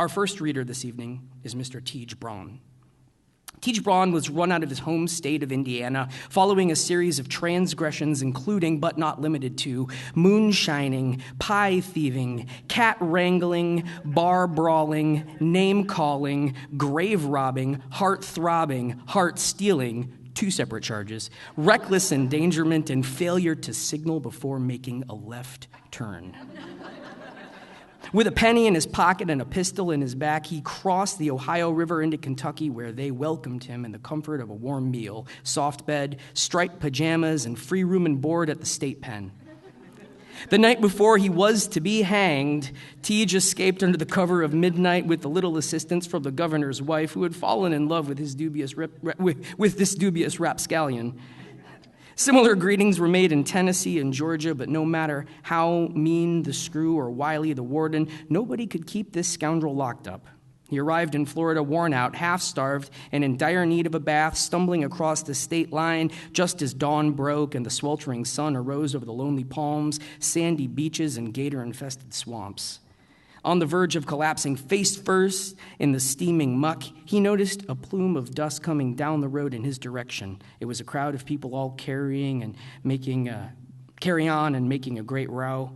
Our first reader this evening is Mr. Teege Braune. Teege Braune was run out of his home state of Indiana following a series of transgressions including, but not limited to, moonshining, pie thieving, cat wrangling, bar brawling, name calling, grave robbing, heart throbbing, heart stealing, 2 separate charges, reckless endangerment, and failure to signal before making a left turn. With a penny in his pocket and a pistol in his back, he crossed the Ohio River into Kentucky, where they welcomed him in the comfort of a warm meal, soft bed, striped pajamas, and free room and board at the state pen. The night before he was to be hanged, Teege escaped under the cover of midnight with a little assistance from the governor's wife, who had fallen in love with this dubious rapscallion. Similar greetings were made in Tennessee and Georgia, but no matter how mean the screw or wily the warden, nobody could keep this scoundrel locked up. He arrived in Florida worn out, half-starved, and in dire need of a bath, stumbling across the state line just as dawn broke and the sweltering sun arose over the lonely palms, sandy beaches, and gator-infested swamps. On the verge of collapsing face first in the steaming muck, he noticed a plume of dust coming down the road in his direction. It was a crowd of people all carry on and making a great row.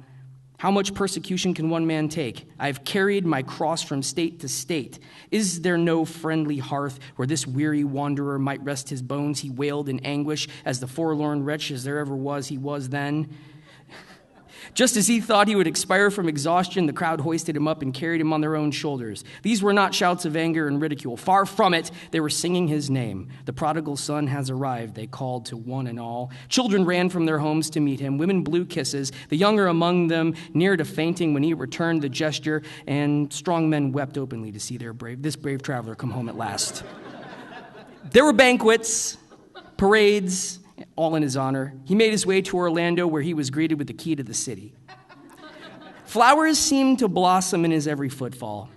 How much persecution can one man take? I've carried my cross from state to state. Is there no friendly hearth where this weary wanderer might rest his bones? He wailed in anguish, as the forlorn wretch as there ever was, he was then. Just as he thought he would expire from exhaustion, the crowd hoisted him up and carried him on their own shoulders. These were not shouts of anger and ridicule. Far from it, they were singing his name. The prodigal son has arrived, they called to one and all. Children ran from their homes to meet him. Women blew kisses. The younger among them near to fainting when he returned the gesture, and strong men wept openly to see this brave traveler come home at last. There were banquets, parades, all in his honor. He made his way to Orlando, where he was greeted with the key to the city. Flowers seemed to blossom in his every footfall.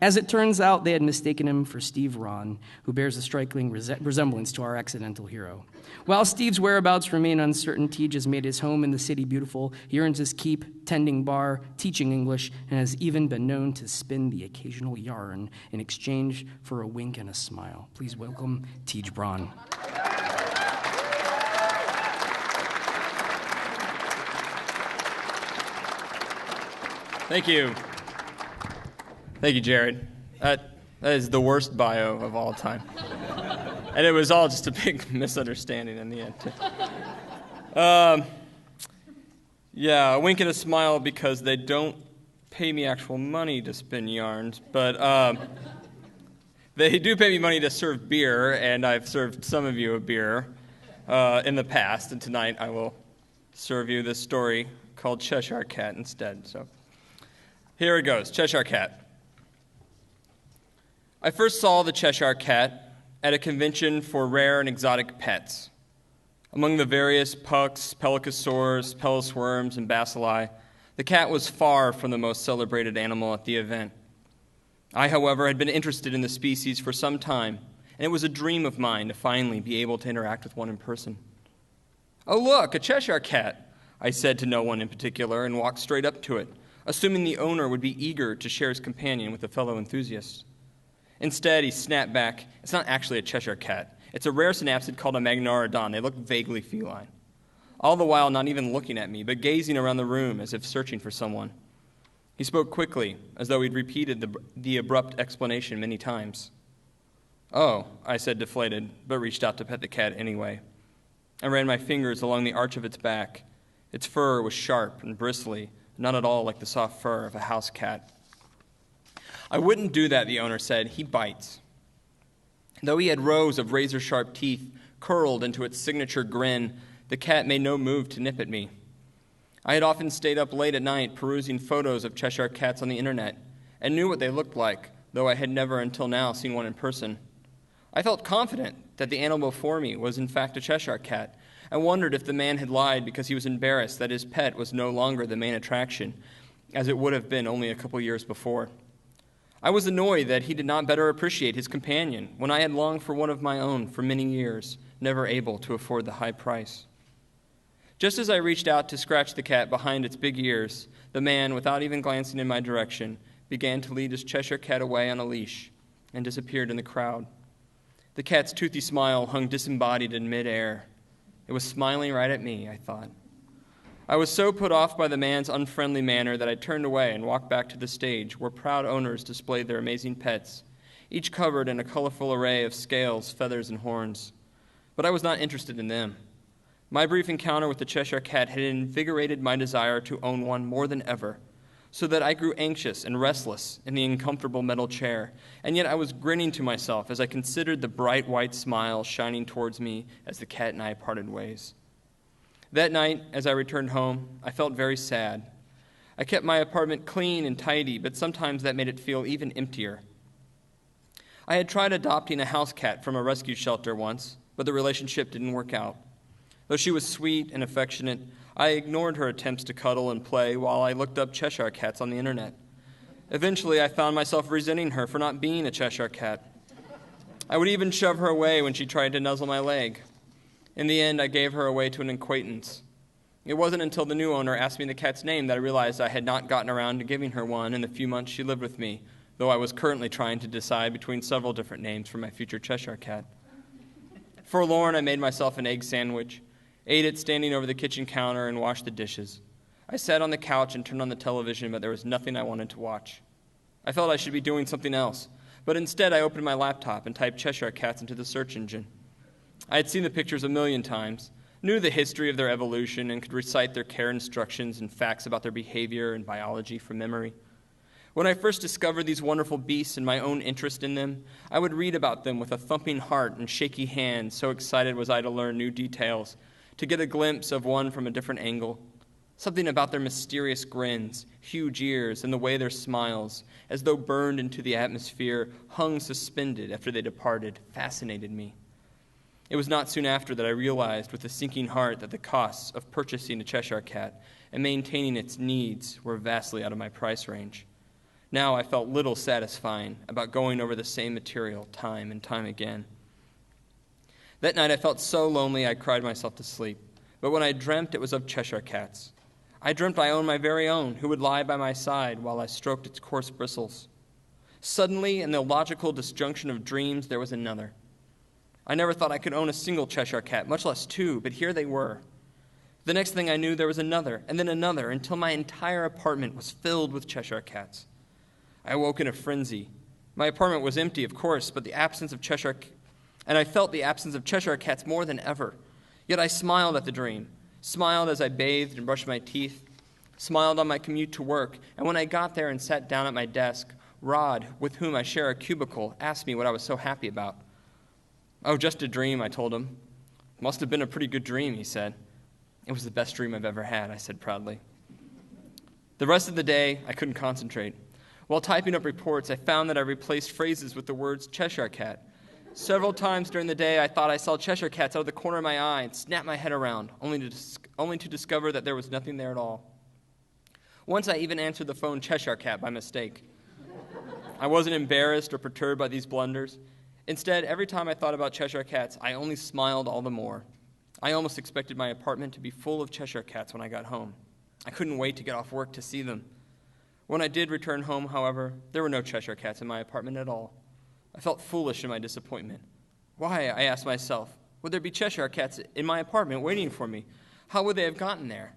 As it turns out, they had mistaken him for Steve Ron, who bears a striking resemblance to our accidental hero. While Steve's whereabouts remain uncertain, Teege has made his home in the city beautiful. He earns his keep tending bar, teaching English, and has even been known to spin the occasional yarn in exchange for a wink and a smile. Please welcome Teege Braune. Thank you. Thank you, Jared. That is the worst bio of all time. And it was all just a big misunderstanding in the end. A wink and a smile because they don't pay me actual money to spin yarns, but they do pay me money to serve beer, and I've served some of you a beer in the past, and tonight I will serve you this story called Cheshire Cat instead. So here it goes, Cheshire Cat. I first saw the Cheshire Cat at a convention for rare and exotic pets. Among the various pucks, pelycosaurs, pelosworms, and bacilli, the cat was far from the most celebrated animal at the event. I, however, had been interested in the species for some time, and it was a dream of mine to finally be able to interact with one in person. "Oh, look, a Cheshire Cat," I said to no one in particular, and walked straight up to it, assuming the owner would be eager to share his companion with a fellow enthusiast. Instead, he snapped back, "It's not actually a Cheshire Cat. It's a rare synapsid called a Magnarodon. They look vaguely feline." All the while not even looking at me, but gazing around the room as if searching for someone. He spoke quickly, as though he'd repeated the abrupt explanation many times. "Oh," I said, deflated, but reached out to pet the cat anyway. I ran my fingers along the arch of its back. Its fur was sharp and bristly, not at all like the soft fur of a house cat. "I wouldn't do that," the owner said. "He bites." Though he had rows of razor-sharp teeth curled into its signature grin, the cat made no move to nip at me. I had often stayed up late at night perusing photos of Cheshire Cats on the internet and knew what they looked like, though I had never until now seen one in person. I felt confident that the animal before me was in fact a Cheshire Cat, and wondered if the man had lied because he was embarrassed that his pet was no longer the main attraction, as it would have been only a couple years before. I was annoyed that he did not better appreciate his companion when I had longed for one of my own for many years, never able to afford the high price. Just as I reached out to scratch the cat behind its big ears, the man, without even glancing in my direction, began to lead his Cheshire Cat away on a leash and disappeared in the crowd. The cat's toothy smile hung disembodied in midair. It was smiling right at me, I thought. I was so put off by the man's unfriendly manner that I turned away and walked back to the stage where proud owners displayed their amazing pets, each covered in a colorful array of scales, feathers, and horns. But I was not interested in them. My brief encounter with the Cheshire Cat had invigorated my desire to own one more than ever, so that I grew anxious and restless in the uncomfortable metal chair, and yet I was grinning to myself as I considered the bright white smile shining towards me as the cat and I parted ways. That night, as I returned home, I felt very sad. I kept my apartment clean and tidy, but sometimes that made it feel even emptier. I had tried adopting a house cat from a rescue shelter once, but the relationship didn't work out. Though she was sweet and affectionate, I ignored her attempts to cuddle and play while I looked up Cheshire Cats on the internet. Eventually, I found myself resenting her for not being a Cheshire Cat. I would even shove her away when she tried to nuzzle my leg. In the end, I gave her away to an acquaintance. It wasn't until the new owner asked me the cat's name that I realized I had not gotten around to giving her one in the few months she lived with me, though I was currently trying to decide between several different names for my future Cheshire Cat. Forlorn, I made myself an egg sandwich, ate it standing over the kitchen counter, and washed the dishes. I sat on the couch and turned on the television, but there was nothing I wanted to watch. I felt I should be doing something else, but instead I opened my laptop and typed Cheshire Cats into the search engine. I had seen the pictures a million times, knew the history of their evolution, and could recite their care instructions and facts about their behavior and biology from memory. When I first discovered these wonderful beasts and my own interest in them, I would read about them with a thumping heart and shaky hands, so excited was I to learn new details, to get a glimpse of one from a different angle. Something about their mysterious grins, huge ears, and the way their smiles, as though burned into the atmosphere, hung suspended after they departed, fascinated me. It was not soon after that I realized with a sinking heart that the costs of purchasing a Cheshire Cat and maintaining its needs were vastly out of my price range. Now I felt little satisfying about going over the same material time and time again. That night I felt so lonely I cried myself to sleep, but when I dreamt it was of Cheshire Cats. I dreamt I owned my very own, who would lie by my side while I stroked its coarse bristles. Suddenly, in the illogical disjunction of dreams, there was another. I never thought I could own a single Cheshire Cat, much less two, but here they were. The next thing I knew, there was another, and then another, until my entire apartment was filled with Cheshire Cats. I awoke in a frenzy. My apartment was empty, of course, but I felt the absence of Cheshire Cats more than ever. Yet I smiled at the dream, smiled as I bathed and brushed my teeth, smiled on my commute to work, and when I got there and sat down at my desk, Rod, with whom I share a cubicle, asked me what I was so happy about. "Oh, just a dream," I told him. "Must have been a pretty good dream," he said. "It was the best dream I've ever had," I said proudly. The rest of the day, I couldn't concentrate. While typing up reports, I found that I replaced phrases with the words Cheshire Cat. Several times during the day, I thought I saw Cheshire Cats out of the corner of my eye and snapped my head around, only to discover that there was nothing there at all. Once I even answered the phone Cheshire Cat by mistake. I wasn't embarrassed or perturbed by these blunders. Instead, every time I thought about Cheshire Cats, I only smiled all the more. I almost expected my apartment to be full of Cheshire Cats when I got home. I couldn't wait to get off work to see them. When I did return home, however, there were no Cheshire Cats in my apartment at all. I felt foolish in my disappointment. Why, I asked myself, would there be Cheshire Cats in my apartment waiting for me? How would they have gotten there?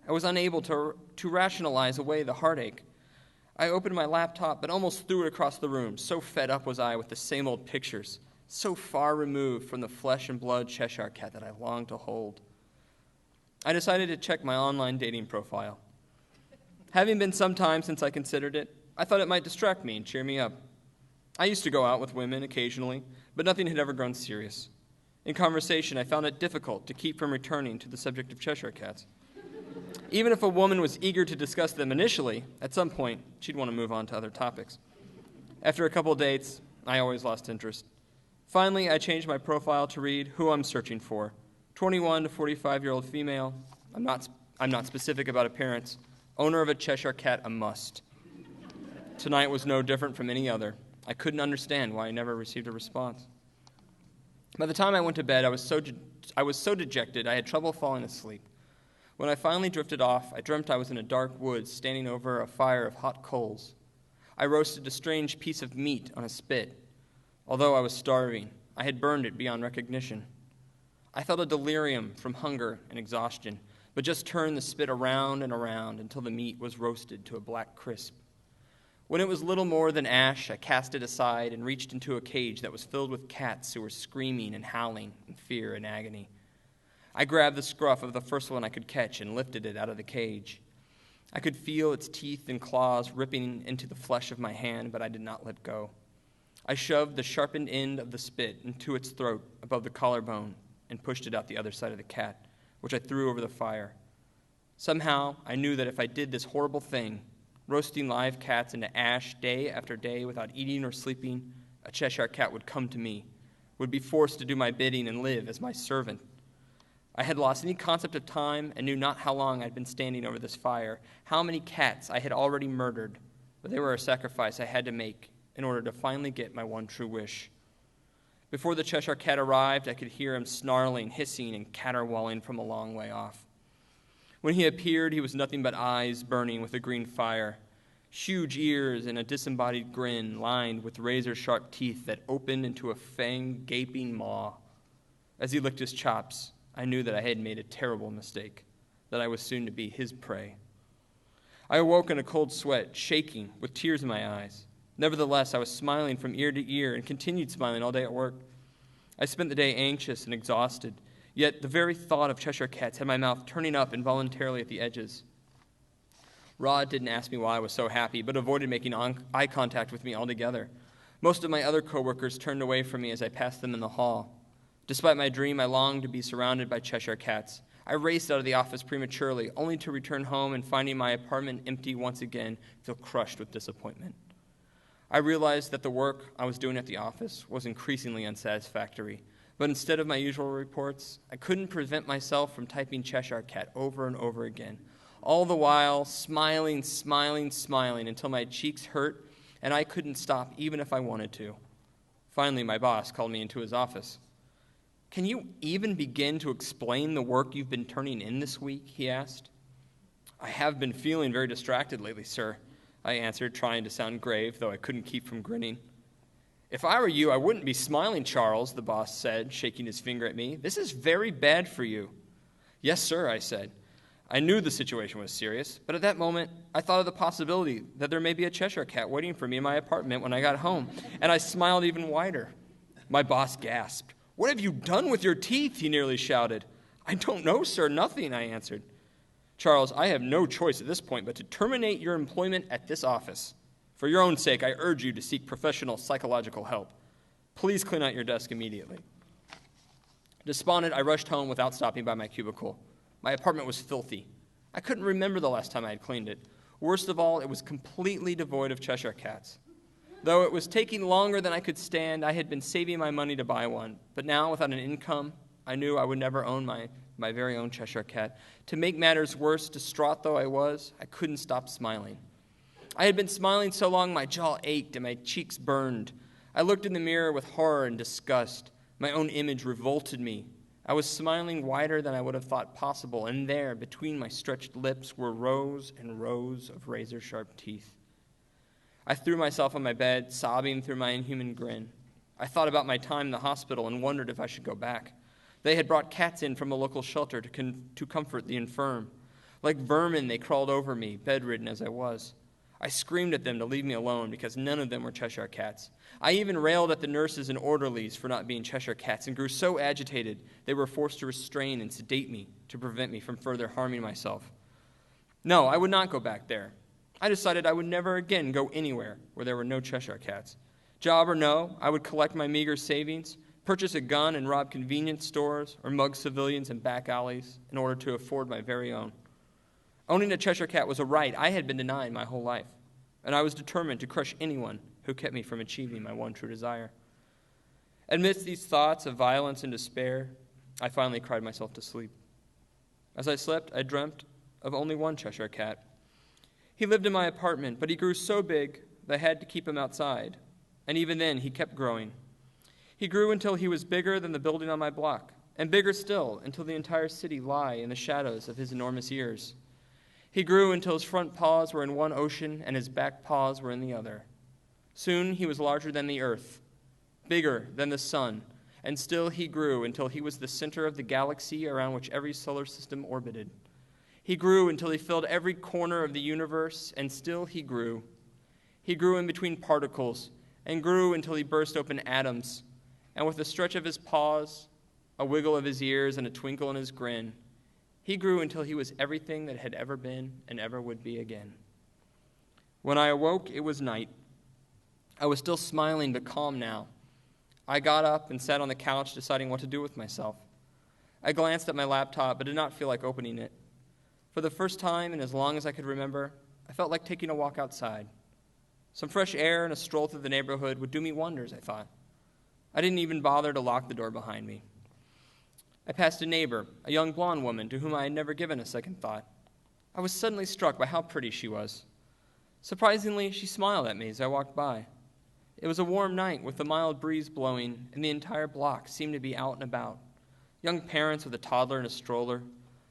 I was unable to rationalize away the heartache. I opened my laptop but almost threw it across the room, so fed up was I with the same old pictures, so far removed from the flesh and blood Cheshire Cat that I longed to hold. I decided to check my online dating profile. Having been some time since I considered it, I thought it might distract me and cheer me up. I used to go out with women occasionally, but nothing had ever grown serious. In conversation, I found it difficult to keep from returning to the subject of Cheshire Cats. Even if a woman was eager to discuss them initially, at some point, she'd want to move on to other topics. After a couple dates, I always lost interest. Finally, I changed my profile to read who I'm searching for. 21 to 45-year-old female. I'm not specific about appearance. Owner of a Cheshire Cat, a must. Tonight was no different from any other. I couldn't understand why I never received a response. By the time I went to bed, I was so dejected I had trouble falling asleep. When I finally drifted off, I dreamt I was in a dark woods standing over a fire of hot coals. I roasted a strange piece of meat on a spit. Although I was starving, I had burned it beyond recognition. I felt a delirium from hunger and exhaustion, but just turned the spit around and around until the meat was roasted to a black crisp. When it was little more than ash, I cast it aside and reached into a cage that was filled with cats who were screaming and howling in fear and agony. I grabbed the scruff of the first one I could catch and lifted it out of the cage. I could feel its teeth and claws ripping into the flesh of my hand, but I did not let go. I shoved the sharpened end of the spit into its throat above the collarbone and pushed it out the other side of the cat, which I threw over the fire. Somehow, I knew that if I did this horrible thing, roasting live cats into ash day after day without eating or sleeping, a Cheshire Cat would come to me, would be forced to do my bidding and live as my servant. I had lost any concept of time and knew not how long I'd been standing over this fire, how many cats I had already murdered, but they were a sacrifice I had to make in order to finally get my one true wish. Before the Cheshire Cat arrived, I could hear him snarling, hissing, and caterwauling from a long way off. When he appeared, he was nothing but eyes burning with a green fire, huge ears and a disembodied grin lined with razor-sharp teeth that opened into a fanged, gaping maw. As he licked his chops, I knew that I had made a terrible mistake, that I was soon to be his prey. I awoke in a cold sweat, shaking, with tears in my eyes. Nevertheless, I was smiling from ear to ear and continued smiling all day at work. I spent the day anxious and exhausted, yet the very thought of Cheshire Cats had my mouth turning up involuntarily at the edges. Rod didn't ask me why I was so happy, but avoided making eye contact with me altogether. Most of my other coworkers turned away from me as I passed them in the hall. Despite my dream, I longed to be surrounded by Cheshire Cats. I raced out of the office prematurely, only to return home and finding my apartment empty once again, feel crushed with disappointment. I realized that the work I was doing at the office was increasingly unsatisfactory, but instead of my usual reports, I couldn't prevent myself from typing Cheshire Cat over and over again, all the while smiling until my cheeks hurt and I couldn't stop even if I wanted to. Finally, my boss called me into his office. "Can you even begin to explain the work you've been turning in this week?" he asked. "I have been feeling very distracted lately, sir," I answered, trying to sound grave, though I couldn't keep from grinning. "If I were you, I wouldn't be smiling, Charles," the boss said, shaking his finger at me. "This is very bad for you." "Yes, sir," I said. I knew the situation was serious, but at that moment, I thought of the possibility that there may be a Cheshire Cat waiting for me in my apartment when I got home, and I smiled even wider. My boss gasped. "What have you done with your teeth?" he nearly shouted. "I don't know, sir, nothing," I answered. "Charles, I have no choice at this point but to terminate your employment at this office. For your own sake, I urge you to seek professional psychological help. Please clean out your desk immediately." Despondent, I rushed home without stopping by my cubicle. My apartment was filthy. I couldn't remember the last time I had cleaned it. Worst of all, it was completely devoid of Cheshire Cats. Though it was taking longer than I could stand, I had been saving my money to buy one. But now, without an income, I knew I would never own my very own Cheshire Cat. To make matters worse, distraught though I was, I couldn't stop smiling. I had been smiling so long my jaw ached and my cheeks burned. I looked in the mirror with horror and disgust. My own image revolted me. I was smiling wider than I would have thought possible, and there, between my stretched lips, were rows and rows of razor-sharp teeth. I threw myself on my bed, sobbing through my inhuman grin. I thought about my time in the hospital and wondered if I should go back. They had brought cats in from a local shelter to comfort the infirm. Like vermin, they crawled over me, bedridden as I was. I screamed at them to leave me alone because none of them were Cheshire Cats. I even railed at the nurses and orderlies for not being Cheshire Cats and grew so agitated they were forced to restrain and sedate me to prevent me from further harming myself. No, I would not go back there. I decided I would never again go anywhere where there were no Cheshire Cats. Job or no, I would collect my meager savings, purchase a gun and rob convenience stores or mug civilians in back alleys in order to afford my very own. Owning a Cheshire Cat was a right I had been denied my whole life, and I was determined to crush anyone who kept me from achieving my one true desire. Amidst these thoughts of violence and despair, I finally cried myself to sleep. As I slept, I dreamt of only one Cheshire Cat. He lived in my apartment, but he grew so big that I had to keep him outside, and even then he kept growing. He grew until he was bigger than the building on my block, and bigger still until the entire city lay in the shadows of his enormous ears. He grew until his front paws were in one ocean and his back paws were in the other. Soon he was larger than the earth, bigger than the sun, and still he grew until he was the center of the galaxy around which every solar system orbited. He grew until he filled every corner of the universe, and still he grew. He grew in between particles, and grew until he burst open atoms, and with a stretch of his paws, a wiggle of his ears, and a twinkle in his grin, he grew until he was everything that had ever been and ever would be again. When I awoke, it was night. I was still smiling, but calm now. I got up and sat on the couch, deciding what to do with myself. I glanced at my laptop, but did not feel like opening it. For the first time in as long as I could remember, I felt like taking a walk outside. Some fresh air and a stroll through the neighborhood would do me wonders, I thought. I didn't even bother to lock the door behind me. I passed a neighbor, a young blonde woman to whom I had never given a second thought. I was suddenly struck by how pretty she was. Surprisingly, she smiled at me as I walked by. It was a warm night with a mild breeze blowing, and the entire block seemed to be out and about. Young parents with a toddler in a stroller,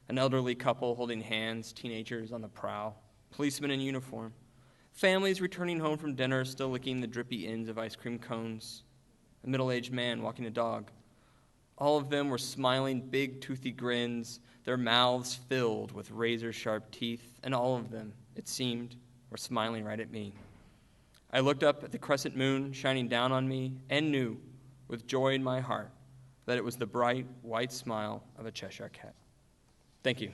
an elderly couple holding hands, teenagers on the prowl, policemen in uniform, families returning home from dinner still licking the drippy ends of ice cream cones, a middle-aged man walking a dog. All of them were smiling big, toothy grins, their mouths filled with razor-sharp teeth, and all of them, it seemed, were smiling right at me. I looked up at the crescent moon shining down on me and knew, with joy in my heart, that it was the bright, white smile of a Cheshire Cat. Thank you.